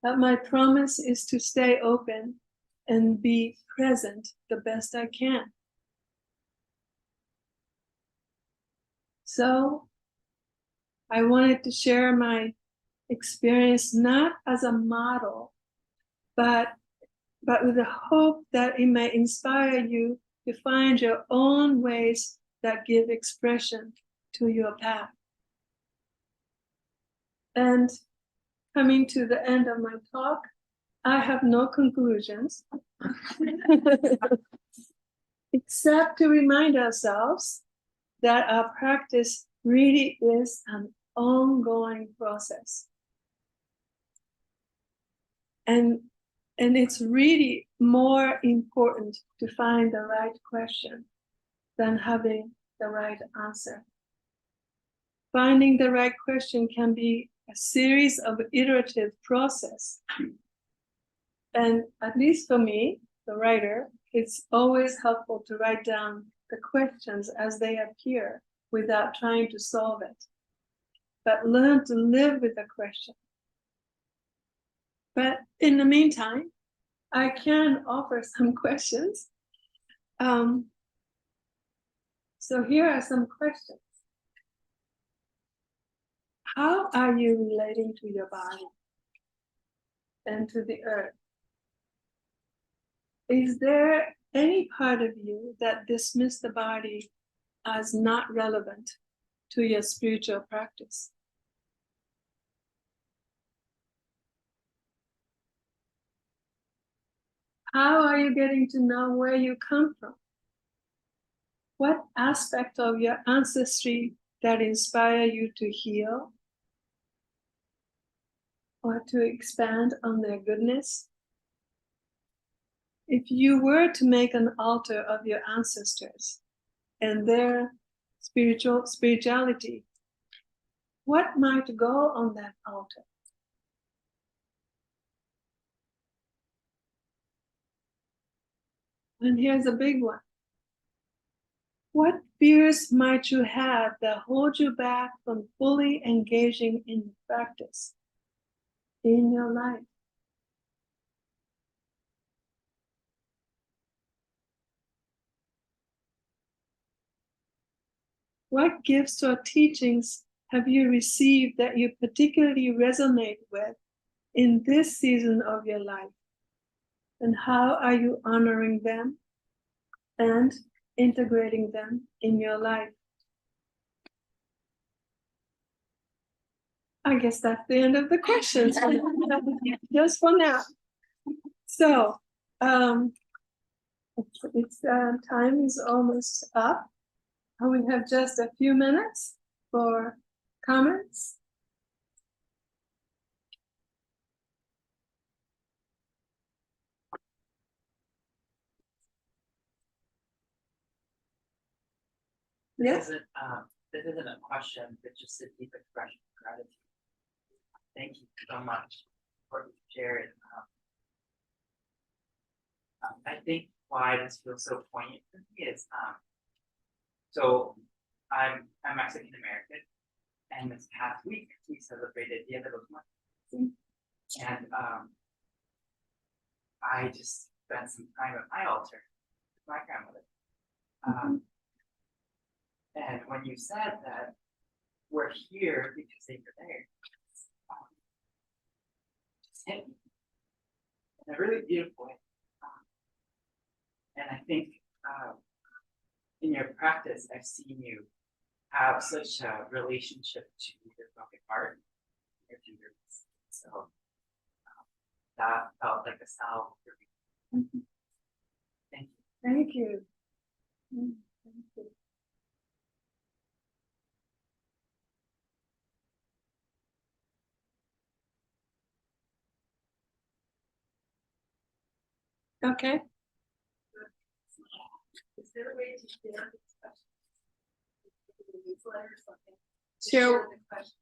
But my promise is to stay open and be present the best I can. So I wanted to share my experience not as a model, but with the hope that it may inspire you to find your own ways that give expression to your path. And coming to the end of my talk, I have no conclusions, except to remind ourselves that our practice really is an ongoing process. And it's really more important to find the right question than having the right answer. Finding the right question can be a series of iterative process. And at least for me, the writer, it's always helpful to write down the questions as they appear without trying to solve it. but learn to live with the question. But in the meantime, I can offer some questions. So here are some questions. How are you relating to your body and to the earth? Is there any part of you that dismisses the body as not relevant to your spiritual practice? How are you getting to know where you come from? What aspect of your ancestry that inspire you to heal or to expand on their goodness? If you were to make an altar of your ancestors and their spirituality, what might go on that altar? And here's a big one. What fears might you have that hold you back from fully engaging in practice in your life? What gifts or teachings have you received that you particularly resonate with in this season of your life? And how are you honoring them and integrating them in your life? I guess that's the end of the questions. Just for now. So, it's time is almost up. We have just a few minutes for comments. Yes. This isn't a question, but just a deep expression of gratitude. Thank you so much for sharing. I think why this feels so poignant for me is, so I'm Mexican American, and this past week we celebrated Dia de los Muertos, and I just spent some time at my altar with my grandmother. And when you said that we're here because they were there, just hit me in a really beautiful way. And I think in your practice, I've seen you have such a relationship to your broken heart, your tenderness. So that felt like a salve for me. Thank you. Thank you. Thank you. Okay. Is there a way to share this question? Newsletter or something? Share The questions.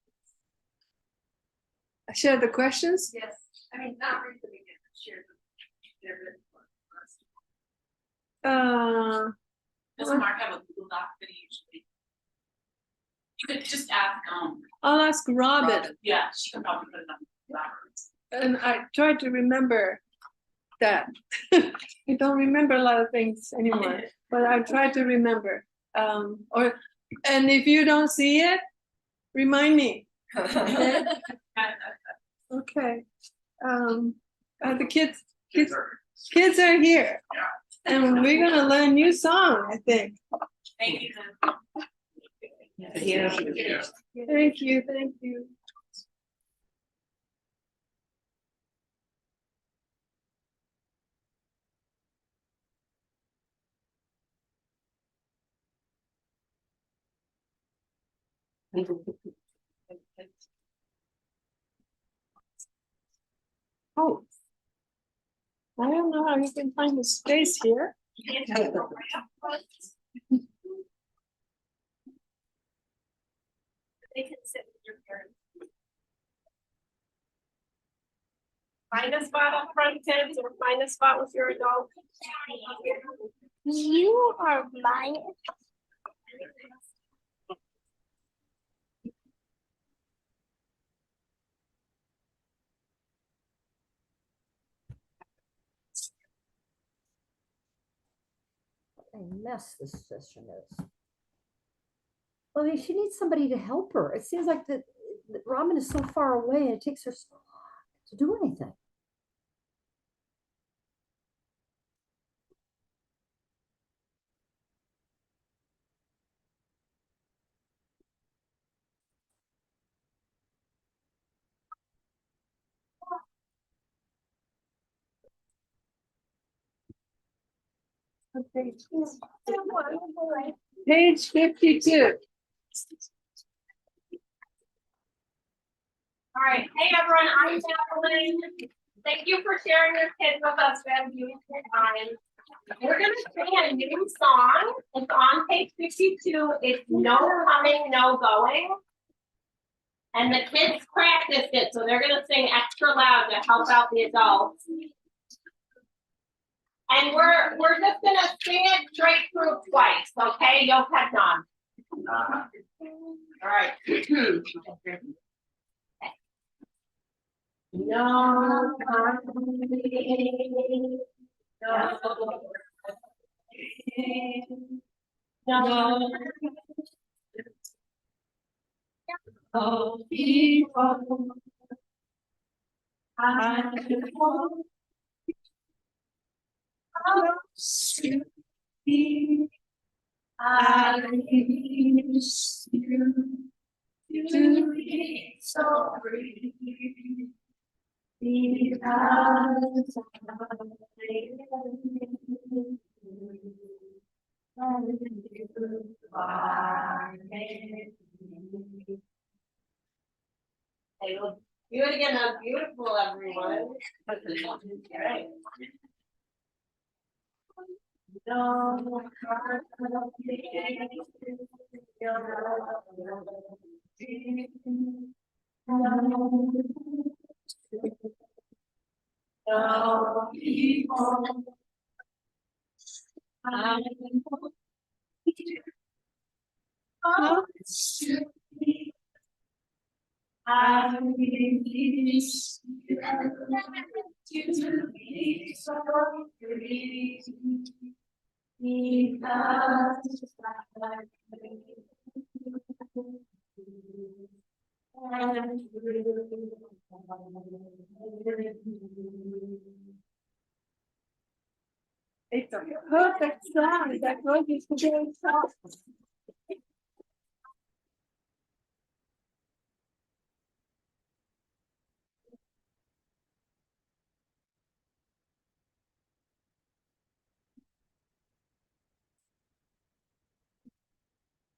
share the questions. Yes, I mean, not read them again, but share them. Does Mark have a Google Doc that he usually? You could just ask, I'll ask Robin. yeah, she can probably put it on afterwards. And I tried to remember that. I don't remember a lot of things anymore, but I tried to remember. And if you don't see it, remind me. Okay. Okay. The kids are here, and we're gonna learn new song, I think. Thank you. Thank you. Thank you. Oh, I don't know how you can find the space here. They can sit with your parents. Find a spot up front, kids, or find a spot with your adult. You are mine. a mess this session is. Well, I mean, she needs somebody to help her. It seems like that Robin is so far away and it takes her so long to do anything. Page 52. All right, hey everyone, I'm Jacqueline. Thank you for sharing your kids with us. We have beautiful time. We're gonna sing a new song. It's on page 52. It's No Coming, No Going. And the kids practiced it, so they're gonna sing extra loud to help out the adults. And we're just gonna sing it straight through twice, okay? You'll catch on. All right. No, oh, people, I want to be, I miss you to be so free. Because Hey, we'll do it again. That's beautiful, everyone. Right. I miss you to be so free because It's a perfect song. That was a great song.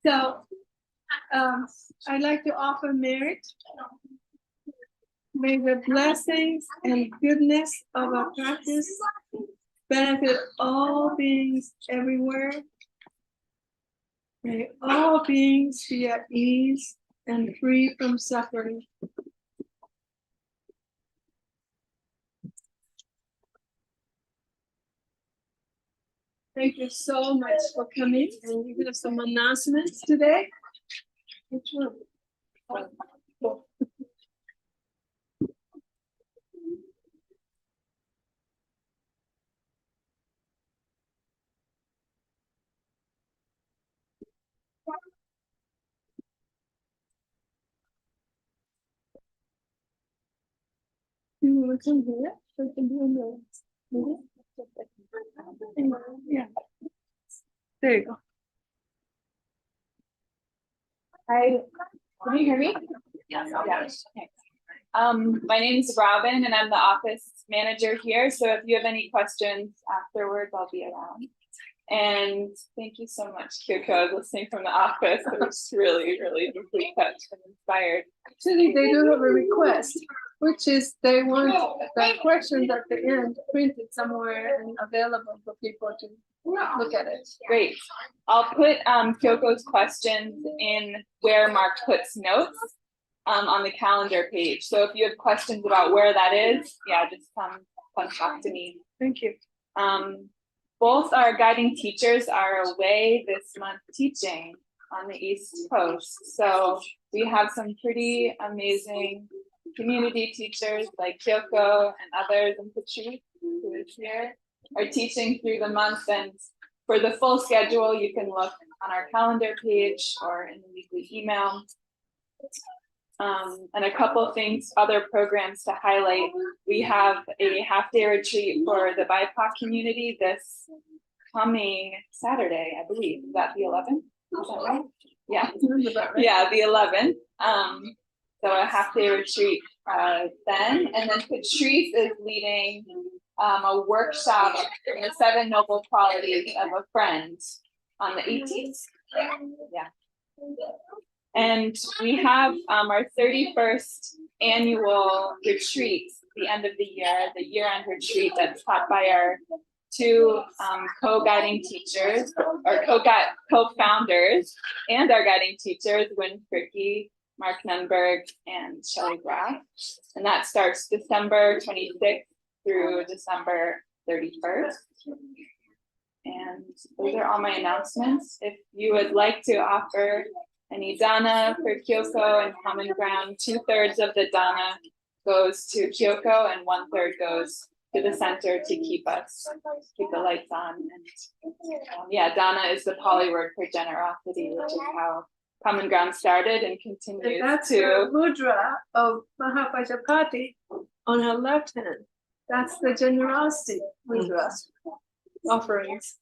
So, I'd like to offer merit. May the blessings and goodness of our practice benefit all beings everywhere. May all beings be at ease and free from suffering. Thank you so much for coming, and you have some announcements today. Which one? Oh. You want to come here? So we can do yeah. There you go. Hi, can you hear me? Yes. My name is Robin and I'm the office manager here. So if you have any questions afterwards, I'll be around. And thank you so much, Kyoko. I was listening from the office. It was really, really deeply touched and inspired. Actually, they do have a request, which is they want the questions at the end printed somewhere and available for people to look at it. Great. I'll put Kyoko's questions in where Mark puts notes on the calendar page. So if you have questions about where that is, yeah, just come talk to me. Thank you. Both our guiding teachers are away this month teaching on the East Coast. So we have some pretty amazing community teachers like Kyoko and others, and Patrice, who is here, are teaching through the month. And For the full schedule, you can look on our calendar page or in the weekly email. And a couple things, other programs to highlight. We have a half-day retreat for the BIPOC community this coming Saturday, I believe. Is that the 11th? Is that right? Yeah. Yeah, the 11th. So a half-day retreat then. And then Patrice is leading a workshop in the 7 noble qualities of a friend on the 18th. Yeah. And we have our 31st annual retreat, the end of the year-end retreat that's taught by our 2 co-guiding teachers, or co-founders, and our guiding teachers, Wynn Fricky, Mark Nunberg, and Shelley Graff. And that starts December 26th through December 31st. And those are all my announcements. If you would like to offer any dana for Kyoko and Common Ground, 2/3 of the dana goes to Kyoko and 1/3 goes to the center to keep the lights on. And yeah, dana is the Pali word for generosity, which is how Common Ground started and And continues that's the to. mudra of Mahapajapati on her left hand. That's the generosity mudra offerings.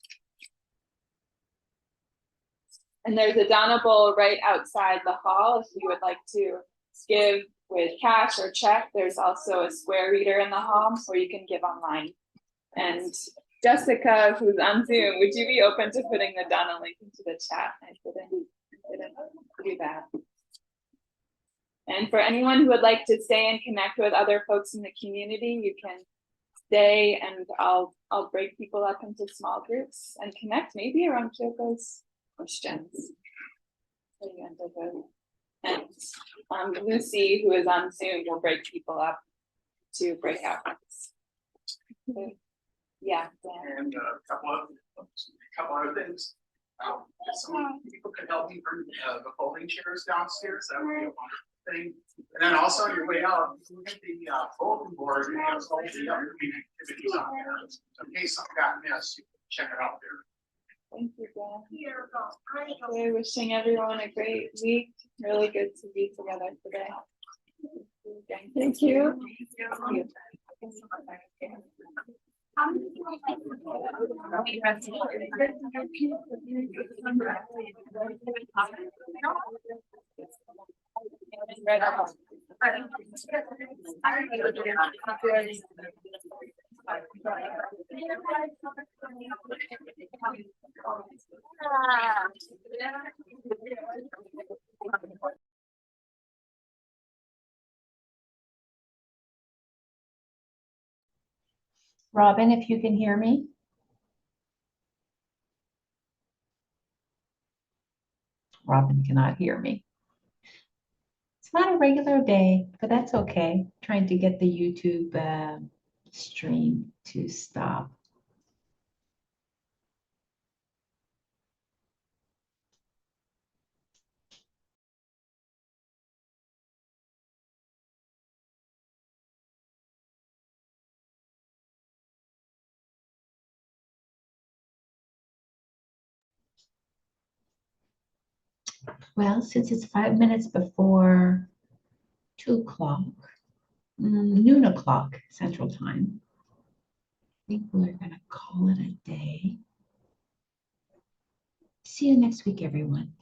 And there's a dana bowl right outside the hall if you would like to give with cash or check. There's also a square reader in the hall, or you can give online. And Jessica, who's on Zoom, would you be open to putting the dana link into the chat? I didn't do that. And for anyone who would like to stay and connect with other folks in the community, you can stay, and I'll break people up into small groups and connect maybe around Kyoko's questions. And Lucy, who is on Zoom, will break people up to breakout groups. So, yeah. And a couple other things. If some people could help me bring the folding chairs downstairs, that would be a wonderful thing. And then also on your way out, look at the bulletin board and have all the upcoming activities on there. So in case something got missed, you can check it out there. Thank you, Dan. Okay, wishing everyone a great week. Really good to be together today. Thank you. Robin, if you can hear me. Robin cannot hear me. It's not a regular day, but that's okay. Trying to get the YouTube stream to stop. Well, since it's 5 minutes before 2 o'clock, noon o'clock Central Time, I think we're going to call it a day. See you next week, everyone.